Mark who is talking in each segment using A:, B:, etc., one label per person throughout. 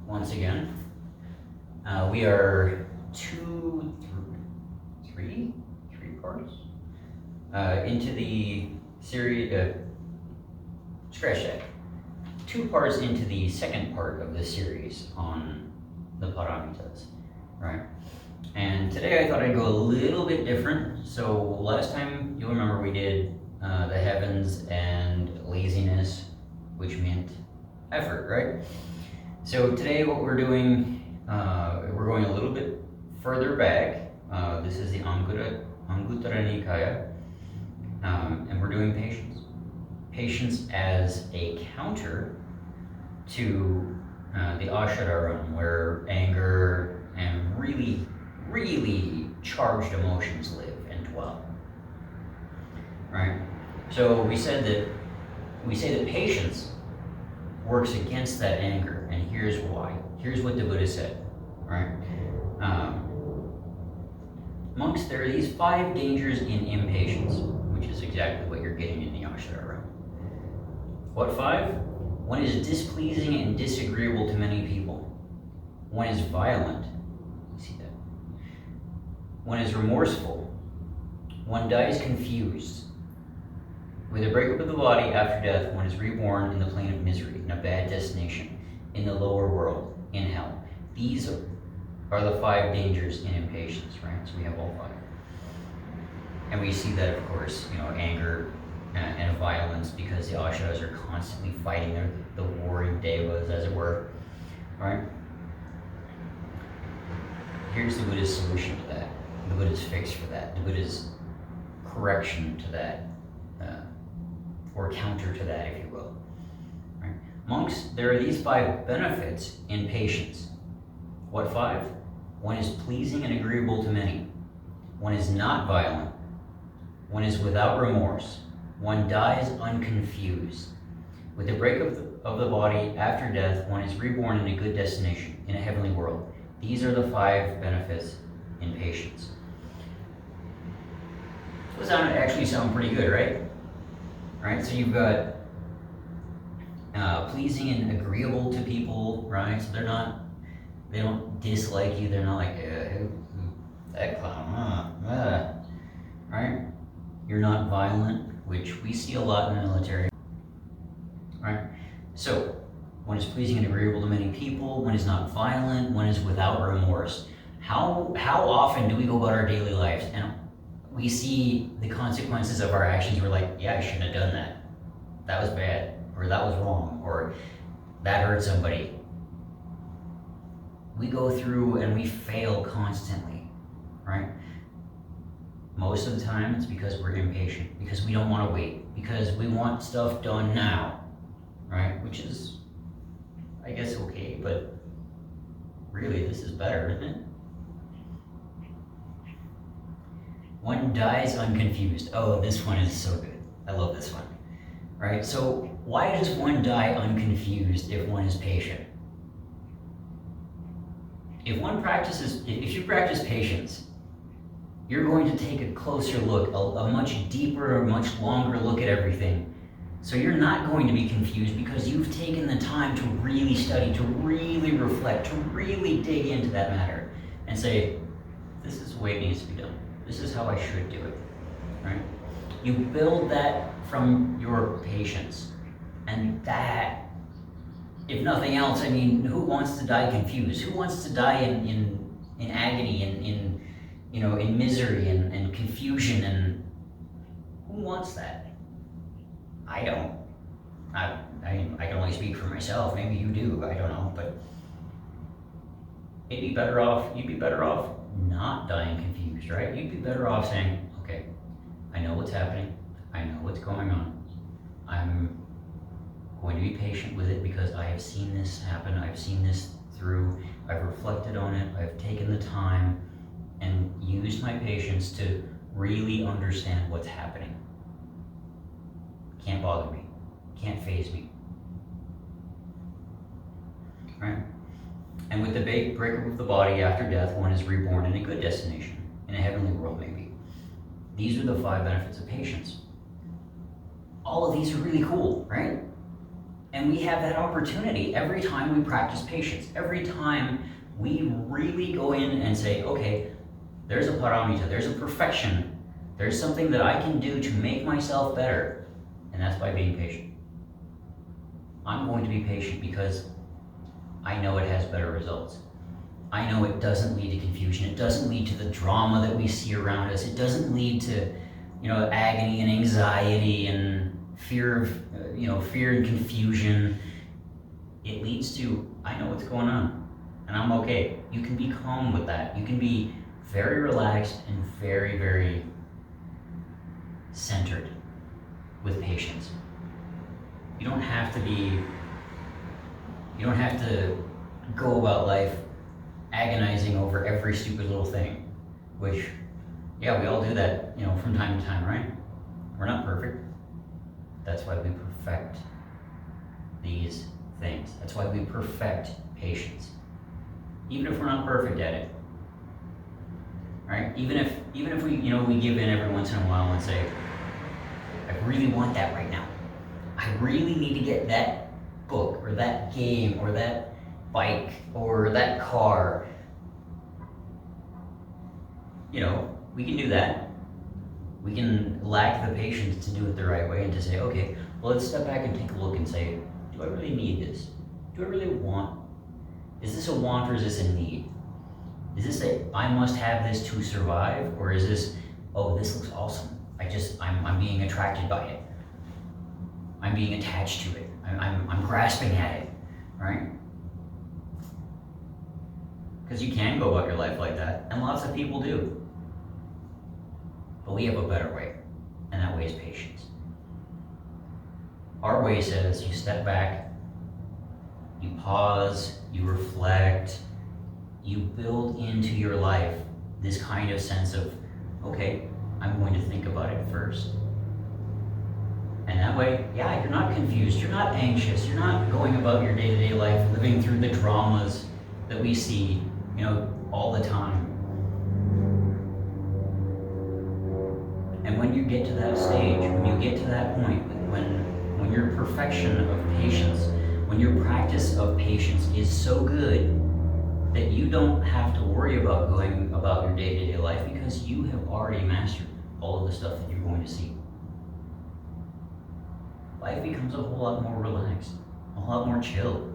A: once again. We are three parts into the series, scratch that, 2 parts into the second part of the series on the paramitas, right? And today I thought I'd go a little bit different. So last time, you'll remember we did the heavens and laziness, which meant effort, right? So today what we're doing, we're going a little bit further back. This is the Anguttara Nikaya, and we're doing patience. Patience as a counter to the Ashararam, where anger and really charged emotions live and dwell. Right? So we say that patience works against that anger, and here's why. Here's what the Buddha said. Right? Monks, there are these 5 dangers in impatience, which is exactly what you're getting in the Ashararam. What 5? One is displeasing and disagreeable to many people. One is violent. You see that? One is remorseful. One dies confused. With the breakup of the body after death, one is reborn in the plane of misery, in a bad destination, in the lower world, in hell. These are the 5 dangers in impatience, right? So we have all 5. And we see that, of course, anger and violence, because the Asharas are constantly fighting the warring devas, as it were, right? Here's the Buddha's solution to that, the Buddha's fix for that, the Buddha's correction to that, or counter to that, if you will. Right? Monks, there are these 5 benefits in patience. What 5? One is pleasing and agreeable to many. One is not violent. One is without remorse. One dies unconfused. With the breakup of the body after death, one is reborn in a good destination, in a heavenly world. These are the 5 benefits in patience. Those actually sound pretty good, right? Right, so you've got pleasing and agreeable to people, right? So they don't dislike you. They're not like, that clown, right? You're not violent, which we see a lot in the military, right? So, one is pleasing and agreeable to many people. One is not violent. One is without remorse. How often do we go about our daily lives and we see the consequences of our actions? We're like, yeah, I shouldn't have done that. That was bad, or that was wrong, or that hurt somebody. We go through and we fail constantly, right? Most of the time it's because we're impatient, because we don't want to wait, because we want stuff done now, right? Which is, I guess, okay, but really this is better, isn't it? One dies unconfused. Oh, this one is so good. I love this one, right? So why does one die unconfused if one is patient? If you practice patience, you're going to take a closer look, a much deeper, a much longer look at everything. So you're not going to be confused because you've taken the time to really study, to really reflect, to really dig into that matter and say, this is the way it needs to be done. This is how I should do it, right? You build that from your patience. And that, if nothing else, I mean, who wants to die confused? Who wants to die in agony, in misery and confusion? And who wants that? I don't. I can only speak for myself. Maybe you do. I don't know. But you'd be better off not dying confused, right? You'd be better off saying, okay, I know what's happening. I know what's going on. I'm going to be patient with it because I have seen this happen. I've seen this through. I've reflected on it. I've taken the time and used my patience to really understand what's happening. Can't bother me. Can't faze me. Right? And with the breakup of the body after death, one is reborn in a good destination, in a heavenly world maybe. These are the 5 benefits of patience. All of these are really cool, right? And we have that opportunity every time we practice patience. Every time we really go in and say, okay, there's a paramita, there's a perfection, there's something that I can do to make myself better, and that's by being patient. I'm going to be patient because I know it has better results. I know it doesn't lead to confusion. It doesn't lead to the drama that we see around us. It doesn't lead to, agony and anxiety and fear of, fear and confusion. It leads to, I know what's going on, and I'm okay. You can be calm with that. You can be very relaxed and very, very centered with patience. You don't have to go about life agonizing over every stupid little thing, which, yeah, we all do that, from time to time, right? We're not perfect. That's why we perfect these things. That's why we perfect patience. Even if we're not perfect at it, right? Even if we, we give in every once in a while and say, I really want that right now. I really need to get that book or that game or that bike or that car. We can do that. We can lack the patience to do it the right way and to say, okay, well, let's step back and take a look and say, do I really need this? Do I really want? Is this a want or is this a need? Is this I must have this to survive? Or is this, oh, this looks awesome. I'm being attracted by it. I'm being attached to it. I'm grasping at it, right? Because you can go about your life like that, and lots of people do. But we have a better way, and that way is patience. Our way says you step back, you pause, you reflect, you build into your life this kind of sense of, okay, I'm going to think about it first. And that way, yeah, you're not confused, you're not anxious, you're not going about your day-to-day life living through the dramas that we see, all the time. And when you get to that stage, when you get to that point, when your perfection of patience, when your practice of patience is so good that you don't have to worry about going about your day-to-day life because you have already mastered all of the stuff that you're going to see. Life becomes a whole lot more relaxed, a whole lot more chill.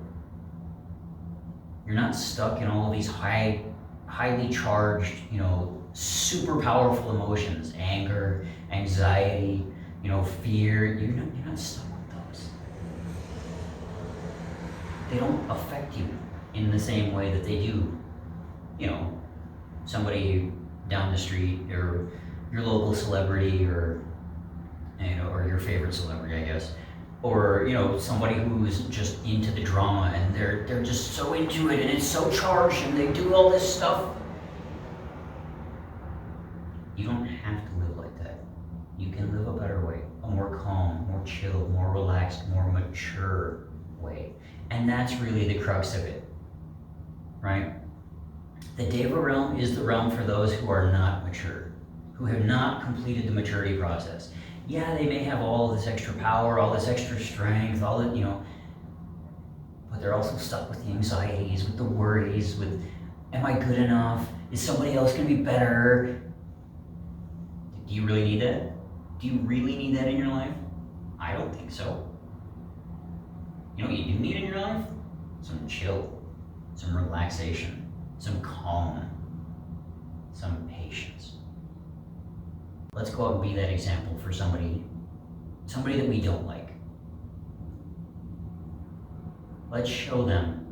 A: You're not stuck in all of these highly charged, super powerful emotions, anger, anxiety, fear. You're not stuck with those. They don't affect you in the same way that they do, somebody down the street or your local celebrity or your favorite celebrity, I guess. Or, somebody who's just into the drama and they're just so into it and it's so charged and they do all this stuff. You don't have to live like that. You can live a better way, a more calm, more chill, more relaxed, more mature way. And that's really the crux of it, right? The Deva realm is the realm for those who are not mature, who have not completed the maturity process. Yeah, they may have all this extra power, all this extra strength, all that, but they're also stuck with the anxieties, with the worries, with, am I good enough? Is somebody else going to be better? Do you really need that? Do you really need that in your life? I don't think so. You know what you do need in your life? Some chill, some relaxation, some calm, some patience. Let's go out and be that example for somebody that we don't like. Let's show them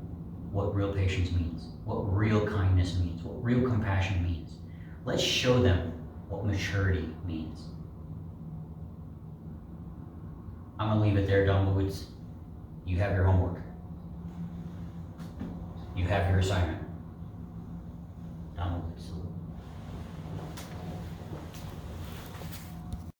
A: what real patience means, what real kindness means, what real compassion means. Let's show them what maturity means. I'm gonna leave it there, Dumbledore. You have your homework. You have your assignment.